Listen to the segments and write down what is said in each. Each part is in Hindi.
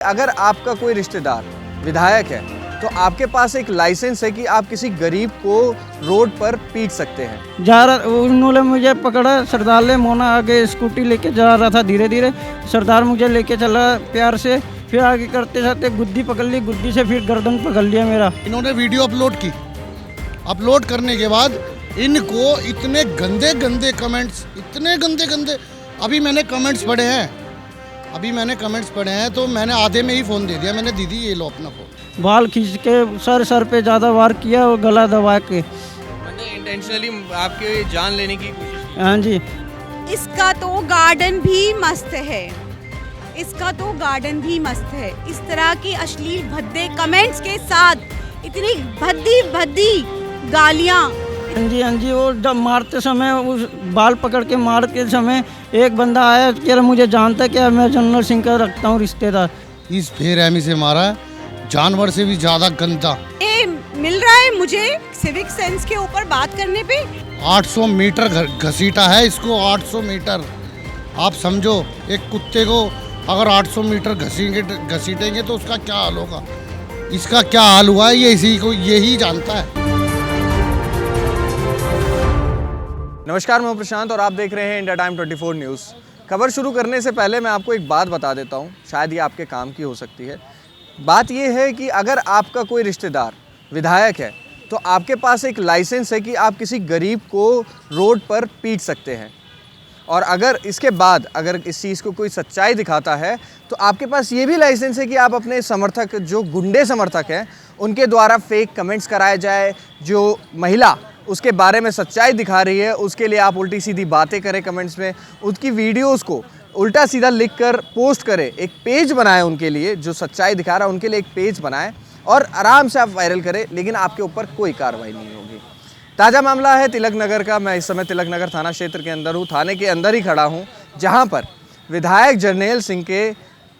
अगर आपका कोई रिश्तेदार विधायक है तो आपके पास एक लाइसेंस है कि आप किसी गरीब को रोड पर पीट सकते हैं। जा रहा उन्होंने मुझे पकड़ा, सरदार ले मोना आगे स्कूटी लेके जा रहा था धीरे धीरे। सरदार मुझे लेके चला प्यार से, फिर आगे करते जाते गुद्दी पकड़ ली, गुद्दी से फिर गर्दन पकड़ लिया मेरा। इन्होंने वीडियो अपलोड की। अपलोड करने के बाद इनको इतने गंदे गंदे कमेंट्स, इतने गंदे गंदे अभी मैंने कमेंट्स पढ़े हैं तो मैंने आधे में ही फ़ोन दे दिया। मैंने दीदी ये लो अपना फ़ोन। बाल खींच के सर पे ज़्यादा वार किया और गला दबा के। मतलब इंटेंशनली आपके जान लेने की कोशिश। हाँ जी। इसका तो गार्डन भी मस्त है, इस तरह की अश्लील भद्दे कमेंट्स के साथ इतनी भद्दी गालियाँ। हाँ जी, वो जब मारते समय उस बाल पकड़ के मारते समय एक बंदा आया कह रहा मुझे जानता है क्या, मैं जनरल सिंह का रखता हूँ रिश्तेदार। इस बेरहमी से मारा, जानवर से भी ज़्यादा गंदा। ये मिल रहा है मुझे सिविक सेंस के ऊपर बात करने पे। 800 मीटर घसीटा है इसको, 800 मीटर। आप समझो एक कुत्ते को अगर 800 मीटर घसीटेंगे तो उसका क्या हाल होगा। इसका क्या हाल हुआ है ये इसी को यही जानता है। नमस्कार, मैं प्रशांत और आप देख रहे हैं इंडिया टाइम 24 न्यूज़। खबर शुरू करने से पहले मैं आपको एक बात बता देता हूं, शायद ये आपके काम की हो सकती है। बात ये है कि अगर आपका कोई रिश्तेदार विधायक है तो आपके पास एक लाइसेंस है कि आप किसी गरीब को रोड पर पीट सकते हैं। और अगर इसके बाद अगर इस चीज़ को कोई सच्चाई दिखाता है तो आपके पास ये भी लाइसेंस है कि आप अपने समर्थक, जो गुंडे समर्थक हैं, उनके द्वारा फेक कमेंट्स कराए जाए। जो महिला उसके बारे में सच्चाई दिखा रही है उसके लिए आप उल्टी सीधी बातें करें कमेंट्स में, उसकी वीडियोस को उल्टा सीधा लिखकर पोस्ट करें, एक पेज बनाएं उनके लिए, जो सच्चाई दिखा रहा है उनके लिए एक पेज बनाएं और आराम से आप वायरल करें, लेकिन आपके ऊपर कोई कार्रवाई नहीं होगी। ताज़ा मामला है तिलक नगर का। मैं इस समय तिलक नगर थाना क्षेत्र के अंदर हूँ, थाने के अंदर ही खड़ा हूँ, जहाँ पर विधायक जरनैल सिंह के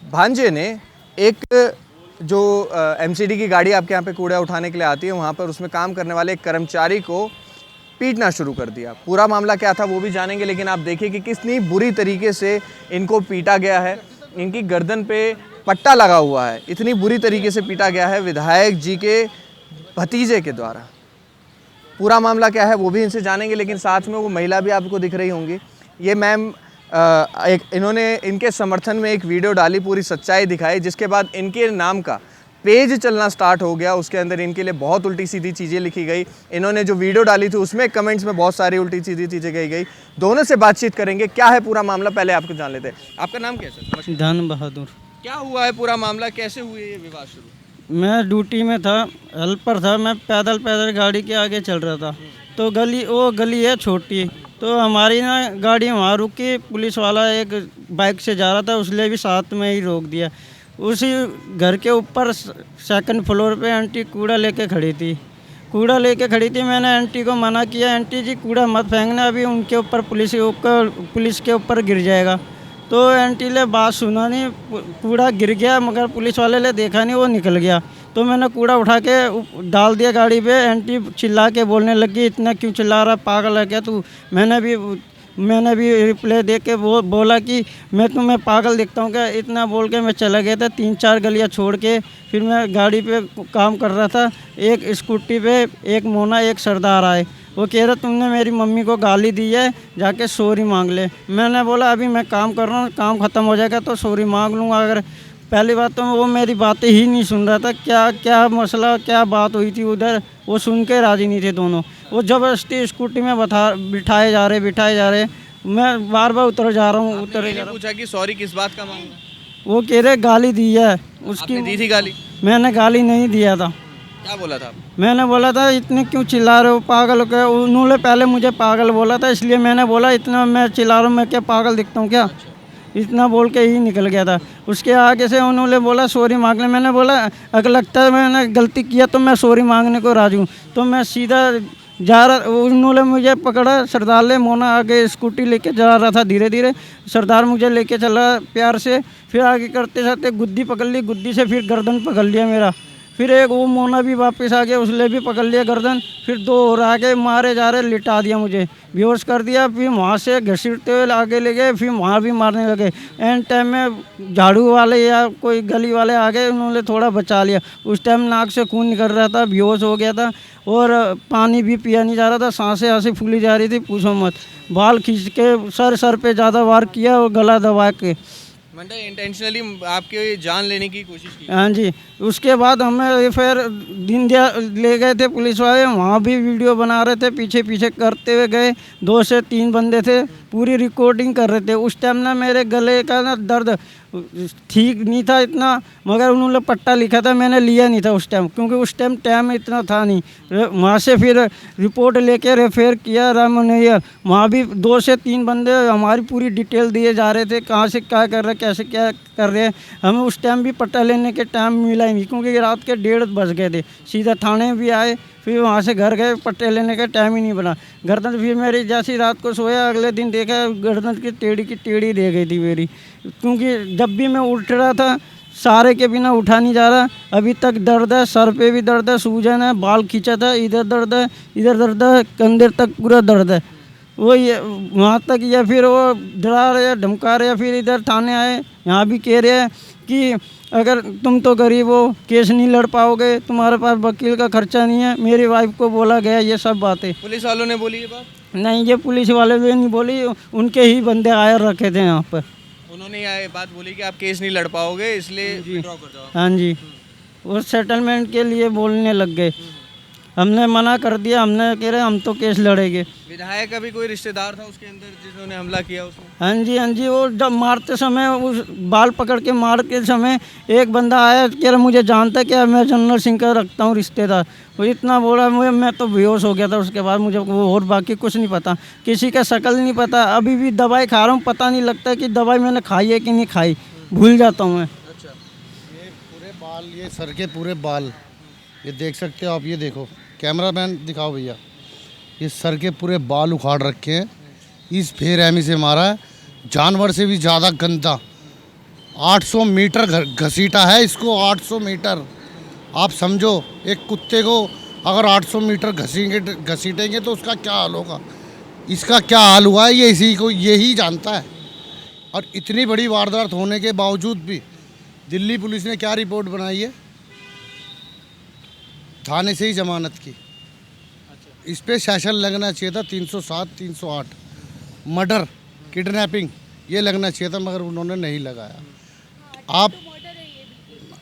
भांजे ने एक जो एमसीडी की गाड़ी आपके यहाँ पे कूड़ा उठाने के लिए आती है, वहाँ पर उसमें काम करने वाले एक कर्मचारी को पीटना शुरू कर दिया। पूरा मामला क्या था वो भी जानेंगे, लेकिन आप देखिए कि कितनी बुरी तरीके से इनको पीटा गया है। इनकी गर्दन पे पट्टा लगा हुआ है, इतनी बुरी तरीके से पीटा गया है विधायक जी के भतीजे के द्वारा। पूरा मामला क्या है वो भी इनसे जानेंगे, लेकिन साथ में वो महिला भी आपको दिख रही होंगी। ये मैम इन्होंने इनके समर्थन में एक वीडियो डाली, पूरी सच्चाई दिखाई, जिसके बाद इनके नाम का पेज चलना स्टार्ट हो गया। उसके अंदर इनके लिए बहुत उल्टी सीधी चीज़ें लिखी गई। इन्होंने जो वीडियो डाली थी उसमें कमेंट्स में बहुत सारी उल्टी सीधी चीज़ें गई। दोनों से बातचीत करेंगे, क्या है पूरा मामला, पहले आपको जान लेते हैं। आपका नाम क्या है सर? धन बहादुर। क्या हुआ है पूरा मामला, कैसे हुए ये विवाद शुरू? मैं ड्यूटी में था, हेल्पर था, मैं पैदल गाड़ी के आगे चल रहा था, तो गली है छोटी, तो हमारी ना गाड़ी वहाँ रुकी। पुलिस वाला एक बाइक से जा रहा था, उसने भी साथ में ही रोक दिया। उसी घर के ऊपर सेकंड फ्लोर पे आंटी कूड़ा लेके खड़ी थी। मैंने आंटी को मना किया, आंटी जी कूड़ा मत फेंकना, अभी उनके ऊपर पुलिस के ऊपर गिर जाएगा। तो आंटी ने बात सुना नहीं, कूड़ा गिर गया, मगर पुलिस वाले ने देखा नहीं, वो निकल गया। तो मैंने कूड़ा उठा के डाल दिया गाड़ी पे। आंटी चिल्ला के बोलने लगी, इतना क्यों चिल्ला रहा, पागल है क्या तू? मैंने भी रिप्लाई दे के बोला कि मैं तुम्हें पागल दिखता हूँ क्या? इतना बोल के मैं चला गया था। 3-4 गलियाँ छोड़ के फिर मैं गाड़ी पे काम कर रहा था। एक स्कूटी पे एक मोना एक सरदार आए, वो कह रहा तुमने मेरी मम्मी को गाली दी है, जाके सॉरी मांग ले। मैंने बोला अभी मैं काम कर रहा हूँ, काम ख़त्म हो जाएगा तो सॉरी मांग लूँगा। अगर पहली बात तो वो मेरी बातें ही नहीं सुन रहा था, क्या मसला, क्या बात हुई थी उधर, वो सुन के राज़ी नहीं थे दोनों। वो ज़बरदस्ती स्कूटी में बिठाए जा रहे। मैं बार उतर जा रहा हूँ। पूछा कि सॉरी किस बात का मांगा? वो कह रहे गाली दी है उसकी। आपने दी थी गाली? मैंने गाली नहीं दिया था। क्या बोला था? मैंने बोला था इतने क्यों चिल्ला रहे हो, पागल हो क्या? उन्होंने पहले मुझे पागल बोला था, इसलिए मैंने बोला इतना मैं चिल्ला रहा हूँ, मैं क्या पागल दिखता हूँ क्या? इतना बोल के ही निकल गया था। उसके आगे से उन्होंने बोला सॉरी मांग ले। मैंने बोला अगर लगता है मैंने गलती किया तो मैं सॉरी मांगने को राजी हूँ। तो मैं सीधा जा रहा, उन्होंने मुझे पकड़ा, सरदार ले मोना आगे स्कूटी लेके जा रहा था धीरे धीरे। सरदार मुझे लेके चला प्यार से, फिर आगे करते जाते गुद्दी पकड़ ली, गुद्दी से फिर गर्दन पकड़ लिया मेरा। फिर एक वो मोना भी वापस आ गया, उसने भी पकड़ लिया गर्दन, फिर 2 और आगे मारे जा रहे, लिटा दिया मुझे, बेहोश कर दिया। फिर वहाँ से घसीटते हुए आगे ले गए, फिर वहाँ भी मारने लगे। एंड टाइम में झाड़ू वाले या कोई गली वाले आ गए, उन्होंने थोड़ा बचा लिया। उस टाइम नाक से खून निकल रहा था, बेहोश हो गया था और पानी भी पिया नहीं जा रहा था, सांसें ऐसे फूली जा रही थी, पूछो मत। बाल खींच के सर पे ज़्यादा वार किया और गला दबा के, मतलब इंटेंशनली आपके जान लेने की कोशिश की। हाँ जी। उसके बाद हमें फिर दीनदयाल ले गए थे पुलिस वाले, वहाँ भी वीडियो बना रहे थे, पीछे पीछे करते हुए गए। 2 से 3 बंदे थे, पूरी रिकॉर्डिंग कर रहे थे। उस टाइम ना मेरे गले का ना दर्द ठीक नहीं था इतना, मगर उन्होंने पट्टा लिखा था, मैंने लिया नहीं था उस टाइम, क्योंकि उस टाइम इतना था नहीं। वहाँ से फिर रिपोर्ट लेके रेफर किया रामनगर, वहाँ भी 2 से 3 बंदे हमारी पूरी डिटेल दिए जा रहे थे, कहाँ से क्या कर रहे, कैसे क्या कर रहे हैं। हमें उस टाइम भी पट्टा लेने के टाइम मिला ही नहीं, क्योंकि रात के 1:30 बज गए थे। सीधा थाने भी आए, फिर वहाँ से घर गए, पट्टे लेने का टाइम ही नहीं बना। गर्दन फिर मेरी जैसी रात को सोया, अगले दिन देखा गर्दन की टेढ़ी रह गई थी मेरी, क्योंकि जब भी मैं उठ रहा था सहारे के बिना उठा नहीं जा रहा। अभी तक दर्द है, सर पे भी दर्द है, सूजन है, बाल खींचा था, इधर दर्द है, इधर दर्द है, कंधे तक पूरा दर्द है। वो ये वहाँ तक, या फिर वो डरा रहे, धमका रहे, फिर इधर थाने आए, यहाँ भी कह रहे हैं कि अगर तुम तो गरीब हो, केस नहीं लड़ पाओगे, तुम्हारे पास वकील का खर्चा नहीं है। मेरी वाइफ को बोला गया ये सब बातें। पुलिस वालों ने बोली ये बात? नहीं, ये पुलिस वाले भी नहीं बोली, उनके ही बंदे आए रखे थे यहाँ पर। उन्होंने ये बात बोली कि आप केस नहीं लड़ पाओगे, इसलिए विड्रॉ कर जाओ। हाँ जी, वो सेटलमेंट के लिए बोलने लग गए। हमने मना कर दिया, हमने कह रहे हम तो केस लड़ेंगे। विधायक का भी कोई रिश्तेदार था उसके अंदर जिन्होंने हमला किया उसमें? हाँ जी, वो जब मारते समय, उस बाल पकड़ के मारते समय एक बंदा आया, कह रहा मुझे जानता है क्या, मैं जनरल सिंह का रखता हूँ रिश्तेदार। वो इतना बोला, मैं तो बेहोश हो गया था। उसके बाद मुझे वो और बाकी कुछ नहीं पता, किसी का शक्ल नहीं पता। अभी भी दवाई खा रहा हूँ, पता नहीं लगता कि दवाई मैंने खाई है कि नहीं खाई, भूल जाता हूँ मैं। अच्छा, ये पूरे बाल, ये सर के पूरे बाल, ये देख सकते हो आप, ये देखो, कैमरामैन दिखाओ भैया, ये सर के पूरे बाल उखाड़ रखे हैं। इस बेरहमी से मारा है, जानवर से भी ज़्यादा गंदा। 800 मीटर घसीटा है इसको, 800 मीटर। आप समझो, एक कुत्ते को अगर 800 मीटर घसीटेंगे तो उसका क्या हाल होगा। इसका क्या हाल हुआ है ये इसी को यही जानता है। और इतनी बड़ी वारदात होने के बावजूद भी दिल्ली पुलिस ने क्या रिपोर्ट बनाई है, थाने से ही जमानत की। इस पे सेशन लगना चाहिए था 307, 308, मर्डर, किडनैपिंग, ये लगना चाहिए था, मगर उन्होंने नहीं लगाया। आप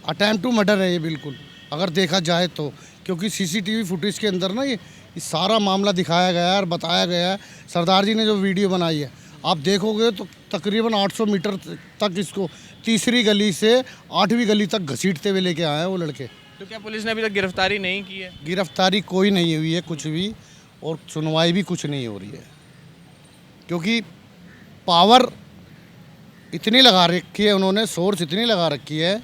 अटैम्प्ट टू मर्डर है ये बिल्कुल, अगर देखा जाए तो, क्योंकि सीसीटीवी फुटेज के अंदर ना ये सारा मामला दिखाया गया है और बताया गया है। सरदार जी ने जो वीडियो बनाई है, आप देखोगे तो तकरीबन 800 मीटर तक इसको तीसरी गली से 8वीं गली तक घसीटते हुए लेके आए हैं वो लड़के। तो क्या पुलिस ने अभी तक गिरफ्तारी नहीं की है? गिरफ्तारी कोई नहीं हुई है कुछ भी, और सुनवाई भी कुछ नहीं हो रही है, क्योंकि पावर इतनी लगा रखी है उन्होंने, सोर्स इतनी लगा रखी है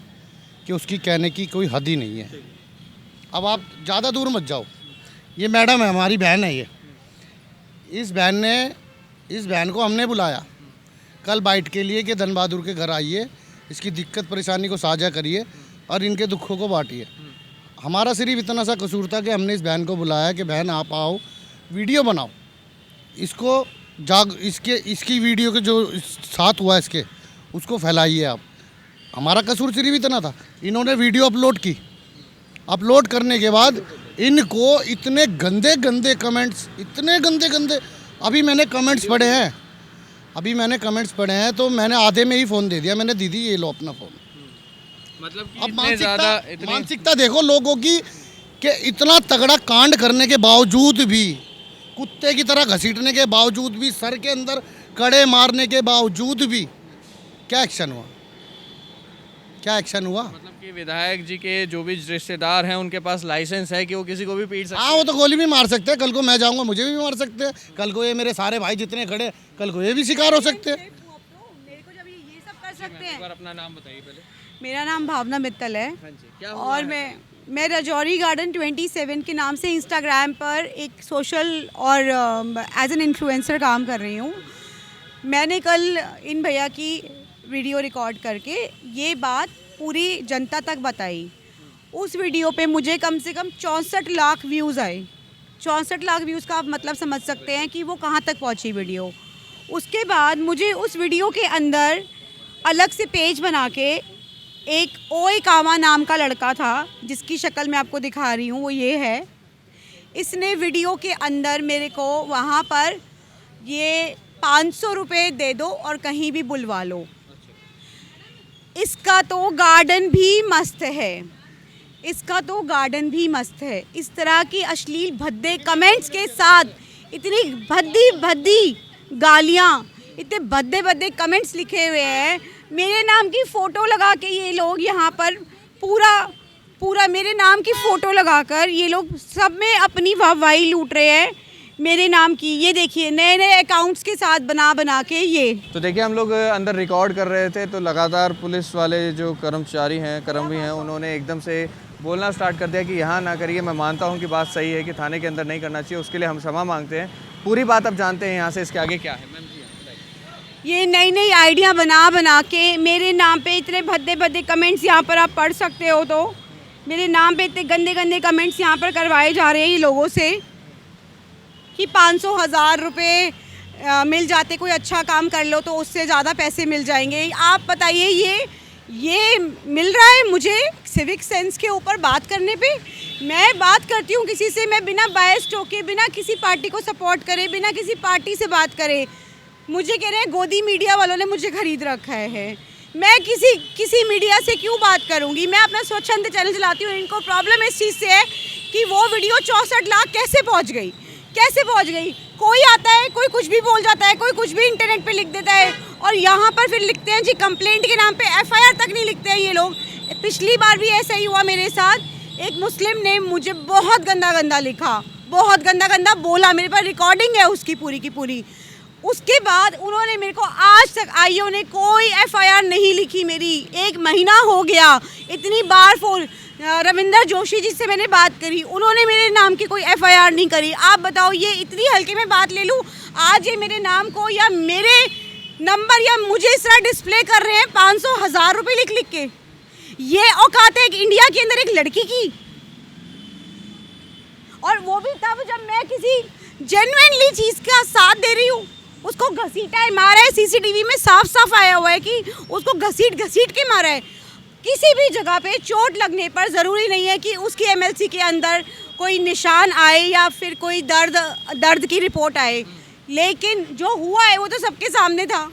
कि उसकी कहने की कोई हद ही नहीं है। अब आप ज़्यादा दूर मत जाओ, ये मैडम है, हमारी बहन है ये। इस बहन को हमने बुलाया कल बाइट के लिए कि धन बहादुर के घर आइए, इसकी दिक्कत परेशानी को साझा करिए और इनके दुखों को बांटिए। हमारा सिर्फ इतना सा कसूर था कि हमने इस बहन को बुलाया कि बहन आप आओ, वीडियो बनाओ, इसको इसकी वीडियो के जो साथ हुआ इसके उसको फैलाइए आप। हमारा कसूर सिर्फ इतना था। इन्होंने वीडियो अपलोड की, अपलोड करने के बाद इनको इतने गंदे गंदे कमेंट्स, इतने गंदे गंदे, अभी मैंने कमेंट्स पढ़े हैं तो मैंने आधे में ही फ़ोन दे दिया। मैंने दीदी ये लो अपना फ़ोन। मतलब कि अब इतने मानसिकता देखो लोगों की कि इतना तगड़ा कांड करने के बावजूद भी, कुत्ते की तरह घसीटने के बावजूद भी, सर के अंदर कड़े मारने के बावजूद भी क्या एक्शन हुआ? मतलब कि विधायक जी के जो भी रिश्तेदार हैं उनके पास लाइसेंस है कि वो किसी को भी पीट सकते हैं। हाँ, वो तो गोली भी मार सकते हैं। कल को मैं जाऊंगा, मुझे भी मार सकते हैं। कल को ये मेरे सारे भाई जितने खड़े, कल को ये भी शिकार हो सकते हैं। मेरे को जब ये सब कर सकते एक हैं। बार अपना नाम बताइए पहले। मेरा नाम भावना मित्तल है। हाँ जी, क्या हुआ और है? मैं रजौरी गार्डन 27 के नाम से इंस्टाग्राम पर एक सोशल और एज एन इन्फ्लुएंसर काम कर रही हूँ। मैंने कल इन भैया की वीडियो रिकॉर्ड करके ये बात पूरी जनता तक बताई। उस वीडियो पे मुझे कम से कम 64 लाख व्यूज़ आए। 64 लाख व्यूज़ का आप मतलब समझ सकते हैं कि वो कहाँ तक पहुँची वीडियो। उसके बाद मुझे उस वीडियो के अंदर अलग से पेज बना के एक ओए कामा नाम का लड़का था, जिसकी शक्ल मैं आपको दिखा रही हूँ, वो ये है। इसने वीडियो के अंदर मेरे को वहाँ पर ये 500 रुपये दे दो और कहीं भी बुलवा लो। इसका तो गार्डन भी मस्त है, इसका तो गार्डन भी मस्त है। इस तरह की अश्लील भद्दे कमेंट्स के साथ इतनी भद्दी भद्दी गालियाँ, इतने भद्दे भद्दे कमेंट्स लिखे हुए हैं। मेरे नाम की फ़ोटो लगा के ये लोग यहाँ पर पूरा मेरे नाम की फ़ोटो लगाकर ये लोग सब में अपनी वाहवाही लूट रहे हैं मेरे नाम की। ये देखिए नए नए अकाउंट्स के साथ बना के ये। तो देखिए हम लोग अंदर रिकॉर्ड कर रहे थे तो लगातार पुलिस वाले जो कर्मचारी हैं, कर्मवी हैं, उन्होंने एकदम से बोलना स्टार्ट कर दिया कि यहाँ ना करिए। मैं मानता हूँ कि बात सही है कि थाने के अंदर नहीं करना चाहिए, उसके लिए हम क्षमा मांगते हैं। पूरी बात अब जानते हैं यहाँ से, इसके आगे क्या है मैम? ये नई नई आइडिया बना के मेरे नाम पे इतने भद्दे भद्दे कमेंट्स यहाँ पर आप पढ़ सकते हो। तो मेरे नाम पे इतने गंदे गंदे कमेंट्स यहाँ पर करवाए जा रहे हैं ये लोगों से कि 500,000 रुपये मिल जाते, कोई अच्छा काम कर लो तो उससे ज़्यादा पैसे मिल जाएंगे। आप बताइए ये मिल रहा है मुझे सिविक सेंस के ऊपर बात करने पे? मैं बात करती हूँ किसी से, मैं बिना बायस टोके, बिना किसी पार्टी को सपोर्ट करे, बिना किसी पार्टी से बात करे। मुझे कह रहे हैं गोदी मीडिया वालों ने मुझे खरीद रखा है। मैं किसी मीडिया से क्यों बात करूँगी? मैं अपना स्वच्छंद चैनल चलाती हूँ। इनको प्रॉब्लम इस चीज़ से है कि वो वीडियो 64 लाख कैसे पहुँच गई। कोई आता है, कोई कुछ भी बोल जाता है, कोई कुछ भी इंटरनेट पे लिख देता है और यहाँ पर फिर लिखते हैं जी कंप्लेंट के नाम पे FIR तक नहीं लिखते हैं ये लोग। पिछली बार भी ऐसा ही हुआ मेरे साथ। एक मुस्लिम ने मुझे बहुत गंदा लिखा, बहुत गंदा बोला, मेरे पास रिकॉर्डिंग है उसकी पूरी की पूरी। उसके बाद उन्होंने मेरे को आज तक आईओ ने कोई FIR नहीं लिखी मेरी। 1 महीना हो गया। इतनी बार फोन रविंदर जोशी जी से मैंने बात करी, उन्होंने मेरे नाम की कोई FIR नहीं करी। आप बताओ ये इतनी हल्के में बात ले लूँ? आज ये मेरे नाम को या मेरे नंबर या मुझे इस तरह डिस्प्ले कर रहे हैं 500,000 रुपये लिख के। ये औकात है इंडिया के अंदर एक लड़की की, और वो भी तब जब मैं किसी जेन्युइनली चीज़ का साथ दे रही हूँ। उसको घसीटा है, मारा है। CCTV में साफ आया हुआ है कि उसको घसीट के मारा है। किसी भी जगह पे चोट लगने पर ज़रूरी नहीं है कि उसकी MLC के अंदर कोई निशान आए या फिर कोई दर्द की रिपोर्ट आए, लेकिन जो हुआ है वो तो सबके सामने था।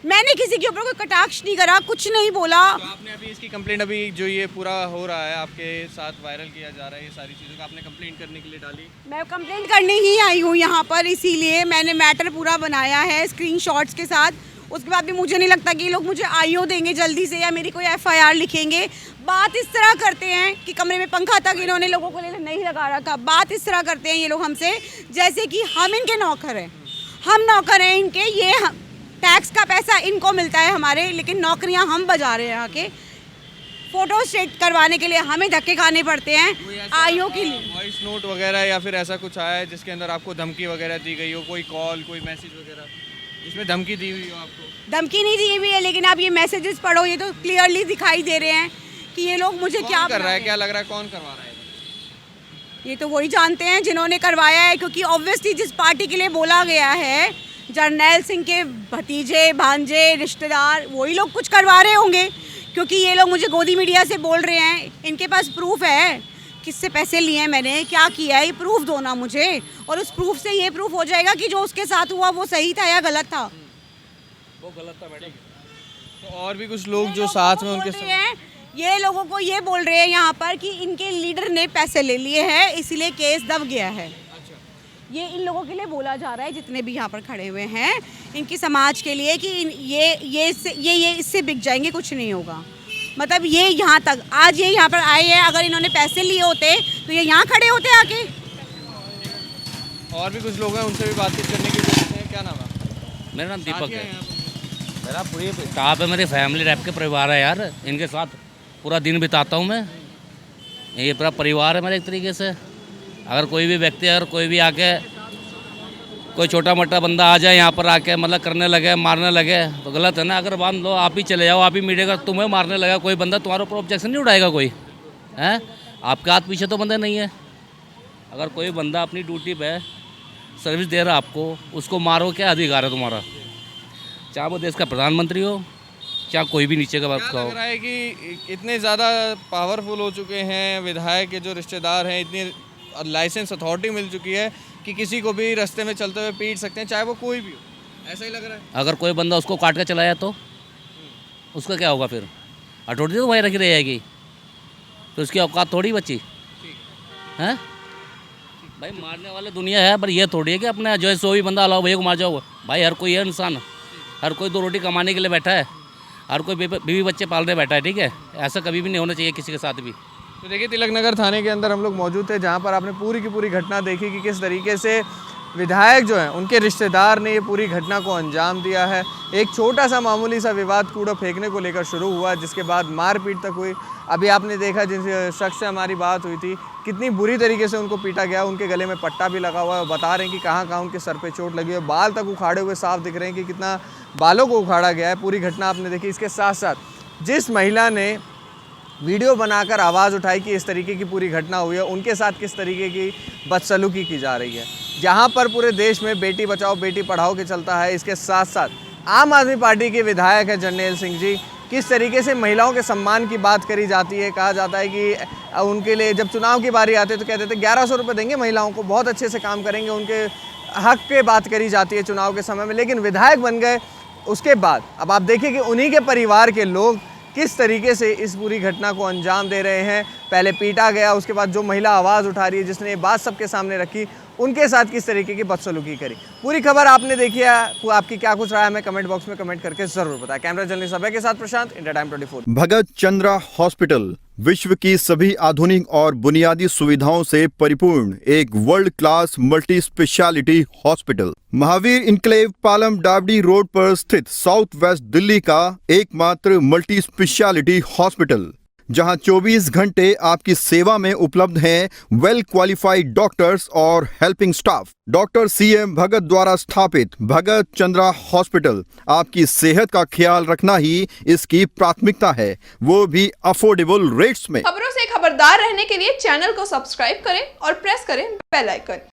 मैंने किसी के ऊपर कोई कटाक्ष नहीं करा, कुछ नहीं बोला। तो आपने अभी इसकी कंप्लेंट, अभी जो ये पूरा हो रहा है आपके साथ वायरल किया जा रहा है, ये सारी चीज़ों का आपने कंप्लेंट करने के लिए डाली? मैं कंप्लेंट करने ही आई हूँ यहाँ पर, इसीलिए मैंने मैटर पूरा बनाया है स्क्रीनशॉट्स के साथ। उसके बाद भी मुझे नहीं लगता कि ये लोग मुझे आईओ देंगे जल्दी से या मेरी कोई FIR लिखेंगे। बात इस तरह करते हैं कि कमरे में पंखा तक इन्होंने लोगों को नहीं लगा रखा। बात इस तरह करते हैं ये लोग हमसे जैसे कि हम इनके नौकर हैं, हम नौकर हैं इनके। ये टैक्स का पैसा इनको मिलता है हमारे, लेकिन नौकरियां हम बजा रहे हैं आके। फ़ोटो स्टेट करवाने के लिए हमें धक्के खाने पड़ते हैं आईओ के लिए। वॉइस नोट वगैरह या फिर ऐसा कुछ आया है जिसके अंदर आपको धमकी वगैरह दी गई हो? कोई कॉल, कोई मैसेज वगैरह जिसमें धमकी दी हुई हो आपको? धमकी नहीं दी हुई है, लेकिन आप ये मैसेजेस पढ़ो, ये तो क्लियरली दिखाई दे रहे हैं कि ये लोग मुझे क्या कर रहा है, क्या लग रहा है, कौन करवा रहा है? ये तो वही जानते हैं जिन्होंने करवाया है, क्योंकि ऑब्वियसली जिस पार्टी के लिए बोला गया है, जर्नैल सिंह के भतीजे, भांजे, रिश्तेदार, वही लोग कुछ करवा रहे होंगे। क्योंकि ये लोग मुझे गोदी मीडिया से बोल रहे हैं, इनके पास प्रूफ है किससे पैसे लिए हैं मैंने, क्या किया है, ये प्रूफ दो ना मुझे। और उस प्रूफ से ये प्रूफ हो जाएगा कि जो उसके साथ हुआ वो सही था या गलत था। वो गलत था मैडम। तो और भी कुछ लोग जो साथ में उनके हैं, ये लोगों को ये बोल रहे हैं यहाँ पर कि इनके लीडर ने पैसे ले लिए हैं, इसलिए केस दब गया है। ये इन लोगों के लिए बोला जा रहा है जितने भी यहाँ पर खड़े हुए हैं, इनकी समाज के लिए कि ये इससे बिक जाएंगे, कुछ नहीं होगा। मतलब ये यहाँ तक आज ये यहाँ पर आए हैं, अगर इन्होंने पैसे लिए होते तो ये यहाँ खड़े होते आके। और भी कुछ लोग हैं, उनसे भी बातचीत करने की कोशिश है। क्या नाम है? मेरा नाम दीपक है। मेरा पूरी स्टाफ है, मेरी फैमिली रैप के परिवार है यार, इनके साथ पूरा दिन बिताता हूँ मैं। ये पूरा परिवार है मेरा एक तरीके से। अगर कोई भी व्यक्ति, अगर कोई भी आके कोई छोटा मोटा बंदा आ जाए यहाँ पर आके मतलब करने लगे, मारने लगे तो गलत है ना। अगर बांध लो, आप ही चले जाओ, आप ही मीडिया, तुम्हें मारने लगा कोई बंदा, तुम्हारे ऊपर ऑब्जेक्शन नहीं उठाएगा कोई, हैं? आपके हाथ पीछे तो बंदे नहीं है। अगर कोई बंदा अपनी ड्यूटी पे सर्विस दे रहा आपको, उसको मारो, क्या अधिकार है तुम्हारा? चाहे वो देश का प्रधानमंत्री हो, चाहे कोई भी नीचे का बात क्या का हो। लग रहा है कि इतने ज़्यादा पावरफुल हो चुके हैं विधायक के जो रिश्तेदार हैं, इतनी लाइसेंस अथॉरिटी मिल चुकी है कि किसी को भी रास्ते में चलते हुए पीट सकते हैं, चाहे वो कोई भी हो, ऐसा ही लग रहा है। अगर कोई बंदा उसको काट के चलाया तो उसका क्या होगा फिर? अथॉरिटी तो वहीं रखी रहेगी, तो उसकी औकात थोड़ी बची हैं? भाई मारने वाले दुनिया है, पर ये थोड़ी है कि अपने जो है सो भी बंदा अलाओ भैया को मार जाओ। भाई हर कोई है इंसान, हर कोई 2 रोटी कमाने के लिए बैठा है, हर कोई बीवी बच्चे पालने बैठा है, ठीक है? ऐसा कभी भी नहीं होना चाहिए किसी के साथ भी। तो देखिए, तिलक नगर थाने के अंदर हम लोग मौजूद थे, जहाँ पर आपने पूरी की पूरी घटना देखी कि किस तरीके से विधायक जो हैं उनके रिश्तेदार ने ये पूरी घटना को अंजाम दिया है। एक छोटा सा मामूली सा विवाद कूड़ा फेंकने को लेकर शुरू हुआ, जिसके बाद मारपीट तक हुई। अभी आपने देखा जिस शख्स से हमारी बात हुई थी, कितनी बुरी तरीके से उनको पीटा गया, उनके गले में पट्टा भी लगा हुआ है, बता रहे हैं कि कहाँ कहाँ उनके सर पे चोट लगी है, बाल तक उखाड़े हुए साफ दिख रहे हैं कि कितना बालों को उखाड़ा गया है। पूरी घटना आपने देखी। इसके साथ साथ जिस महिला ने वीडियो बनाकर आवाज़ उठाई कि इस तरीके की पूरी घटना हुई है, उनके साथ किस तरीके की बदसलूकी की जा रही है, जहां पर पूरे देश में बेटी बचाओ बेटी पढ़ाओ के चलता है। इसके साथ साथ आम आदमी पार्टी के विधायक हैं जरनैल सिंह जी, किस तरीके से महिलाओं के सम्मान की बात करी जाती है। कहा जाता है कि उनके लिए जब चुनाव की बारी आती है तो कहते थे 1100 रुपये देंगे महिलाओं को, बहुत अच्छे से काम करेंगे, उनके हक के बात करी जाती है चुनाव के समय में। लेकिन विधायक बन गए उसके बाद अब आप देखिए कि उन्हीं के परिवार के लोग किस तरीके से इस पूरी घटना को अंजाम दे रहे हैं। पहले पीटा गया, उसके बाद जो महिला आवाज़ उठा रही है, जिसने ये बात सबके सामने रखी, उनके साथ किस तरीके की बदसलूकी करी। पूरी खबर आपने देखी है, आपकी क्या कुछ राय है, हमें कमेंट बॉक्स में कमेंट करके ज़रूर बताएं। कैमरा जर्नलिस्ट अभय के साथ प्रशांत, इंडिया टाइम 24। भगत चंद्रा हॉस्पिटल विश्व की सभी आधुनिक और बुनियादी सुविधाओं से परिपूर्ण एक world class multi speciality hospital, Mahavir enclave Palam Dabri road पर स्थित साउथ वेस्ट दिल्ली का एकमात्र मल्टी स्पेशलिटी हॉस्पिटल, जहां 24 घंटे आपकी सेवा में उपलब्ध हैं वेल क्वालिफाइड डॉक्टर्स और हेल्पिंग स्टाफ। डॉक्टर CM भगत द्वारा स्थापित भगत चंद्रा हॉस्पिटल आपकी सेहत का ख्याल रखना ही इसकी प्राथमिकता है, वो भी अफोर्डेबल रेट्स में। खबरों से खबरदार रहने के लिए चैनल को सब्सक्राइब करें और प्रेस करें बेल आइकन।